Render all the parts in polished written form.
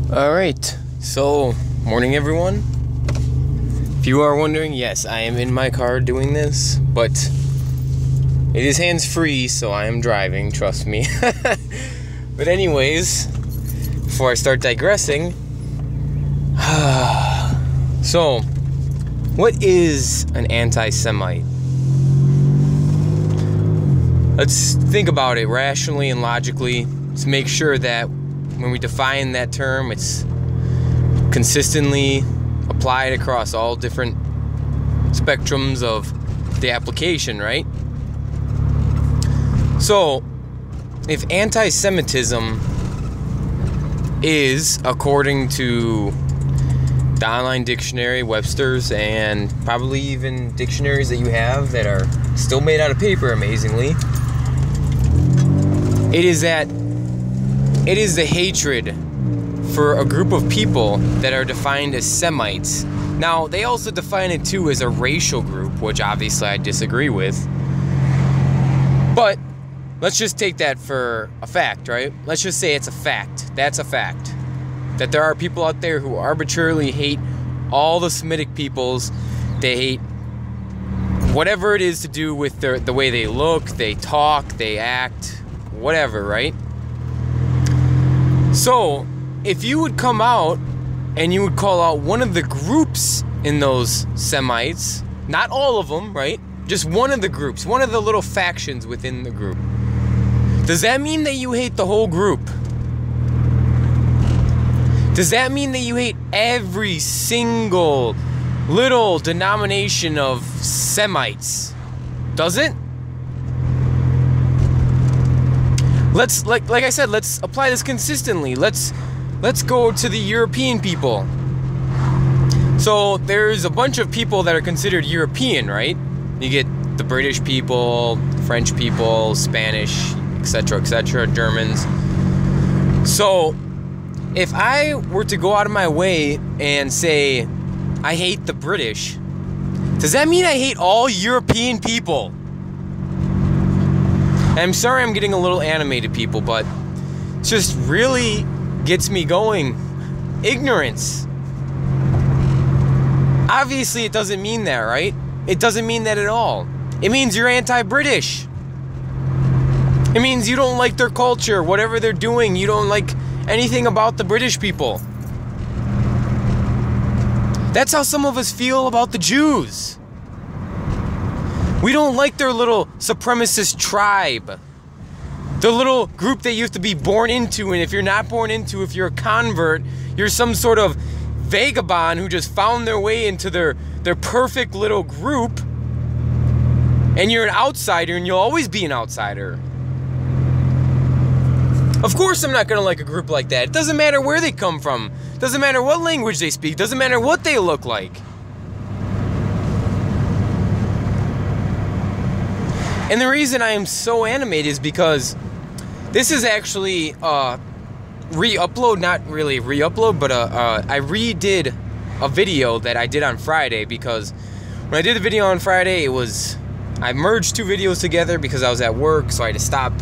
Alright, so morning everyone. If you are wondering, yes, I am in my car doing this, but it is hands-free, so I am driving, trust me. But anyways, before I start digressing, so what is an anti-Semite? Let's think about it rationally and logically to make sure that when we define that term, it's consistently applied across all different spectrums of the application, right? So, if anti-Semitism is, according to the online dictionary, Webster's, and probably even dictionaries that you have that are still made out of paper, amazingly, it is the hatred for a group of people that are defined as Semites. Now, they also define it too as a racial group, which obviously I disagree with. But let's just take that for a fact, right? Let's just say it's a fact. That's a fact. That there are people out there who arbitrarily hate all the Semitic peoples. They hate whatever it is to do with the way they look, they talk, they act, whatever, right? So, if you would come out and you would call out one of the groups in those Semites, not all of them, right? Just one of the groups, one of the little factions within the group. Does that mean that you hate the whole group? Does that mean that you hate every single little denomination of Semites? Does it? Let's, like I said, let's apply this consistently. Let's go to the European people. So there's a bunch of people that are considered European, right? You get the British people, French people, Spanish, etc., Germans. So if I were to go out of my way and say I hate the British, does that mean I hate all European people? I'm sorry I'm getting a little animated, people, but it just really gets me going. Ignorance. Obviously, it doesn't mean that, right? It doesn't mean that at all. It means you're anti-British. It means you don't like their culture, whatever they're doing. You don't like anything about the British people. That's how some of us feel about the Jews. We don't like their little supremacist tribe. The little group that you have to be born into, and if you're not born into, if you're a convert, you're some sort of vagabond who just found their way into their perfect little group, and you're an outsider, and you'll always be an outsider. Of course I'm not gonna like a group like that. It doesn't matter where they come from. It doesn't matter what language they speak. It doesn't matter what they look like. And the reason I am so animated is because this is actually re-upload, not really re-upload, but I redid a video that I did on Friday, because when I did the video on Friday, I merged two videos together because I was at work, so I had to stop,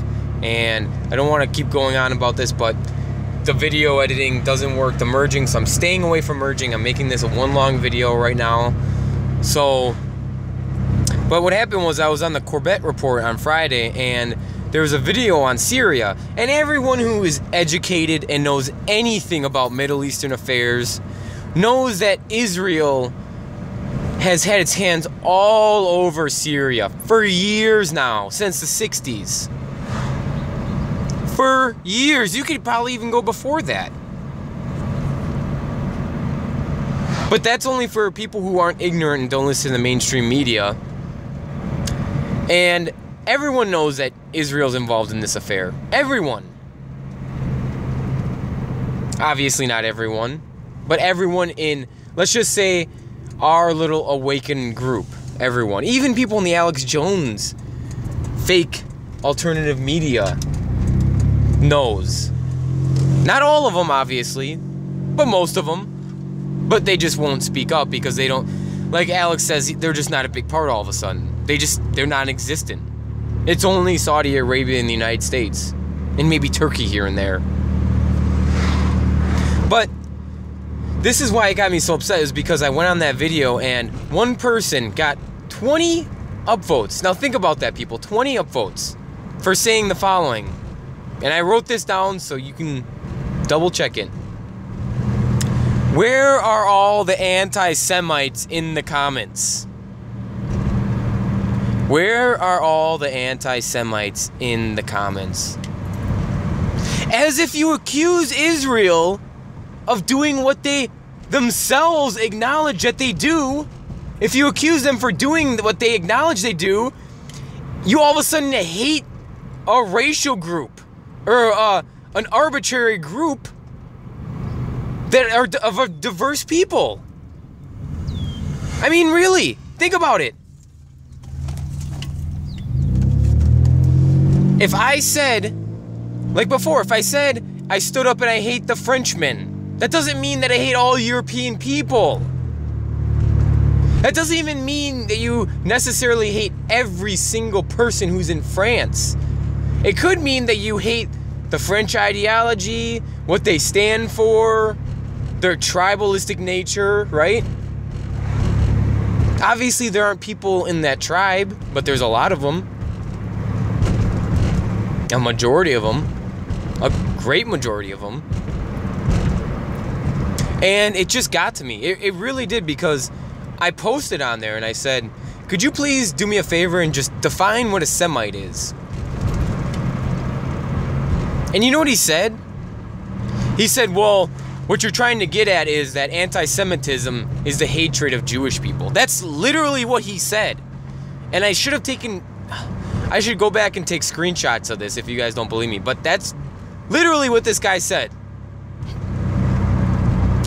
and I don't want to keep going on about this, but the video editing doesn't work, the merging, so I'm staying away from merging. I'm making this a one long video right now. So, but what happened was I was on the Corbett Report on Friday, and there was a video on Syria, and everyone who is educated and knows anything about Middle Eastern affairs knows that Israel has had its hands all over Syria for years now, since the 60s. For years. You could probably even go before that. But that's only for people who aren't ignorant and don't listen to the mainstream media. And everyone knows that Israel's involved in this affair. Everyone. Obviously not everyone, but everyone in, let's just say, our little awakened group. Everyone. Even people in the Alex Jones fake alternative media knows. Not all of them, obviously, but most of them. But they just won't speak up because they don't, like Alex says, they're just not a big part all of a sudden. They're non-existent. It's only Saudi Arabia and the United States, and maybe Turkey here and there. But this is why it got me so upset, is because I went on that video and one person got 20 upvotes. Now think about that, people. 20 upvotes for saying the following. And I wrote this down so you can double check it. Where are all the anti-Semites in the comments? Where are all the anti-Semites in the comments? As if you accuse Israel of doing what they themselves acknowledge that they do. If you accuse them for doing what they acknowledge they do, you all of a sudden hate a racial group or an arbitrary group that are of a diverse people. I mean, really, think about it. If I said, like before, if I said I stood up and I hate the Frenchmen, that doesn't mean that I hate all European people. That doesn't even mean that you necessarily hate every single person who's in France. It could mean that you hate the French ideology, what they stand for, their tribalistic nature, right? Obviously, there aren't people in that tribe, but there's a lot of them. A majority of them. A great majority of them. And it just got to me. It really did, because I posted on there and I said, could you please do me a favor and just define what a Semite is? And you know what he said? He said, well, what you're trying to get at is that anti-Semitism is the hatred of Jewish people. That's literally what he said. And I should go back and take screenshots of this if you guys don't believe me. But that's literally what this guy said.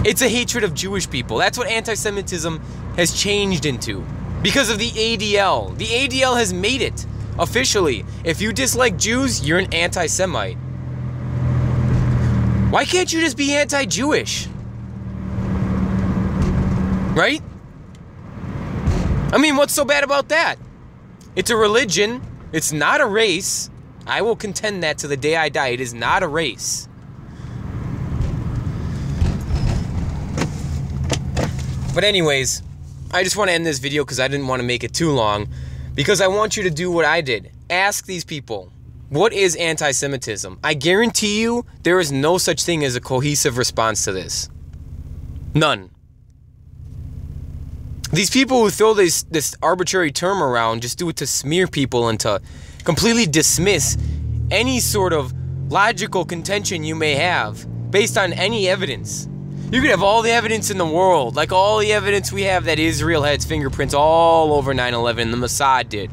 It's a hatred of Jewish people. That's what anti-Semitism has changed into. Because of the ADL. The ADL has made it officially. If you dislike Jews, you're an anti-Semite. Why can't you just be anti-Jewish? Right? I mean, what's so bad about that? It's a religion. It's not a race. I will contend that to the day I die. It is not a race. But anyways, I just want to end this video because I didn't want to make it too long. Because I want you to do what I did. Ask these people, what is anti-Semitism? I guarantee you there is no such thing as a cohesive response to this. None. These people who throw this arbitrary term around just do it to smear people and to completely dismiss any sort of logical contention you may have based on any evidence. You could have all the evidence in the world, like all the evidence we have that Israel had its fingerprints all over 9/11, the Mossad did.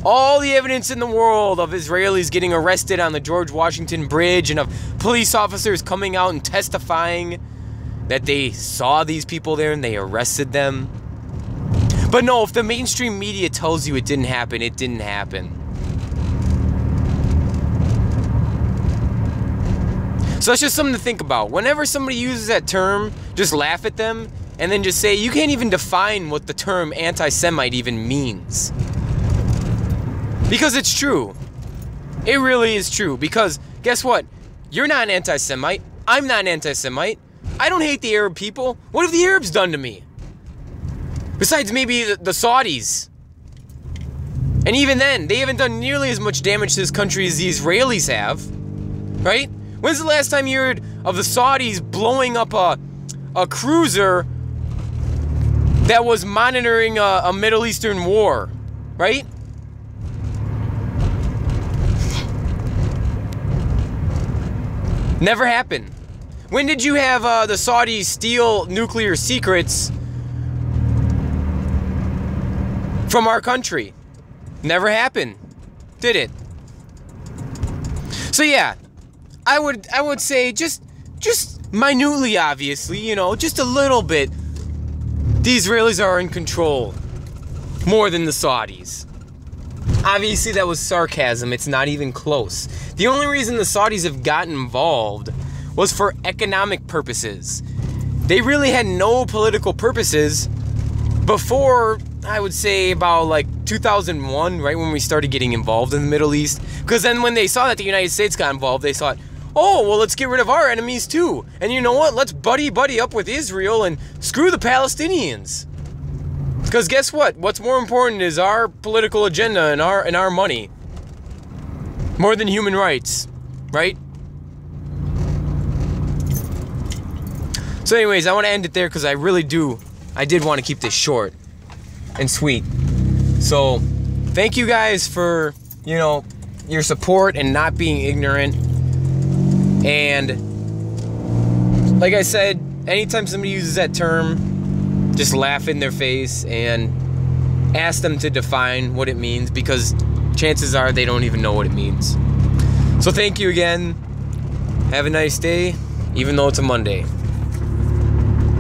All the evidence in the world of Israelis getting arrested on the George Washington Bridge and of police officers coming out and testifying that they saw these people there and they arrested them. But no, if the mainstream media tells you it didn't happen, it didn't happen. So that's just something to think about. Whenever somebody uses that term, just laugh at them and then just say, you can't even define what the term anti-Semite even means. Because it's true. It really is true. Because guess what? You're not an anti-Semite. I'm not an anti-Semite. I don't hate the Arab people. What have the Arabs done to me? Besides maybe the Saudis. And even then, they haven't done nearly as much damage to this country as the Israelis have. Right? When's the last time you heard of the Saudis blowing up a cruiser that was monitoring a Middle Eastern war? Right? Never happened. When did you have the Saudis steal nuclear secrets from our country? Never happened, did it? So yeah, I would say just minutely, obviously, you know, just a little bit, the Israelis are in control more than the Saudis. Obviously, that was sarcasm. It's not even close. The only reason the Saudis have gotten involved was for economic purposes. They really had no political purposes before, I would say, about like 2001, right when we started getting involved in the Middle East. Because then when they saw that the United States got involved, they thought, oh, well, let's get rid of our enemies too. And you know what? Let's buddy up with Israel and screw the Palestinians. Because guess what? What's more important is our political agenda and our money. More than human rights, right? So anyways, I want to end it there because I did want to keep this short and sweet. So thank you guys for, you know, your support and not being ignorant. And like I said, anytime somebody uses that term, just laugh in their face and ask them to define what it means, because chances are they don't even know what it means. So thank you again. Have a nice day, even though it's a Monday.